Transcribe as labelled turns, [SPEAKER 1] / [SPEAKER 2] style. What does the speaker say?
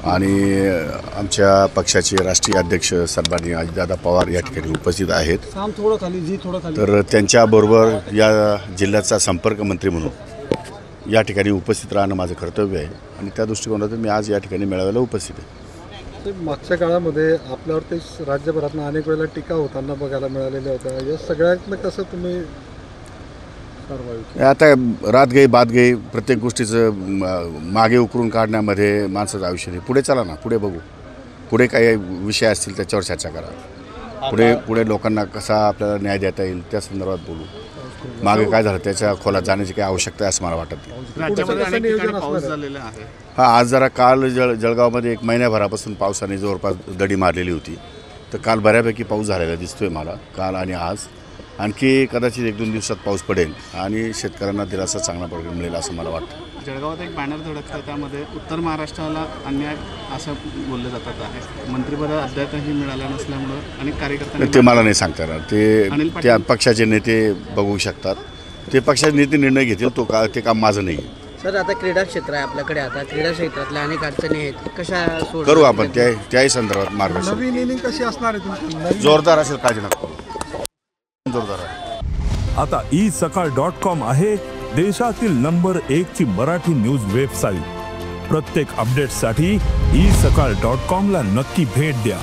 [SPEAKER 1] आणि आमच्या पक्षाचे राष्ट्रीय अध्यक्ष सन्माननीय अजितदादा पवार या ठिकाणी उपस्थित आहेत। तर त्यांच्याबरोबर या जिल्ह्याचा संपर्क मंत्री म्हणून या ठिकाणी उपस्थित राहणं माझं कर्तव्य आहे आणि त्या दृष्टिकोनातून मी आज या ठिकाणी मेळाव्याला उपस्थित आहे।
[SPEAKER 2] मागच्या काळामध्ये आपल्यावरती राज्यभरातून अनेक वेळेला टीका होताना बघायला मिळालेल्या होत्या। या सगळ्यातनं कसं तुम्ही
[SPEAKER 1] आता रात गई बात गई, प्रत्येक गोष्टीचं मागे उकरून काढण्यामध्ये माणसाचं आयुष्य नाही। पुढे चला ना, पुढे बघू, पुढे काही विषय असतील त्याच्यावर चर्चा करा। पुढे लोकांना कसा आपल्याला न्याय देता येईल त्या संदर्भात बोलू। मागे काय झालं त्याच्या खोलात जाण्याची काही आवश्यकता आहे असं मला वाटत नाही। हां, आज जरा काल जळगावमध्ये 1 महिन्याभरापासून पावसाने जवळपास दडी मारलेली होती। तर काल बऱ्यापैकी पाऊस झालेला दिसतोय मला, काल आणि आज। आणखी कदाचित 1-2 दिवसात पाऊस पडेल आणि शेतकऱ्यांना दिलासा चांगला प्रकारे मिळेल असं मला वाटतं।
[SPEAKER 3] जळगावात एक बॅनर धडकतं, त्यामध्ये उत्तर महाराष्ट्राला अन्याय असं बोललं जातात आहे। मंत्रिपद अद्यापही मिळालं नसल्यामुळं अनेक कार्यकर्त्यांनी
[SPEAKER 1] ते मला नाही सांगता येणार, ते त्या पक्षाचे नेते बघू शकतात। ते पक्षाचे नेते निर्णय घेतील, ते काम माझं नाही आहे।
[SPEAKER 4] सर, आता क्रीडा क्षेत्र आहे आपल्याकडे, आता क्रीडा क्षेत्रातल्या अनेक अडचणी आहेत, कशा
[SPEAKER 1] करू आपण त्याही संदर्भात मार्गदर्शन।
[SPEAKER 2] नवीन इनिंग कशी असणार आहे तुमची?
[SPEAKER 1] जोरदार असेल, काळजी नका करू, जोरदार आहे।
[SPEAKER 5] आता isakal.com आहे देशातील नंबर 1 ची मराठी न्यूज वेबसाईट। प्रत्येक अपडेटसाठी isakal.com ला नक्की भेट द्या।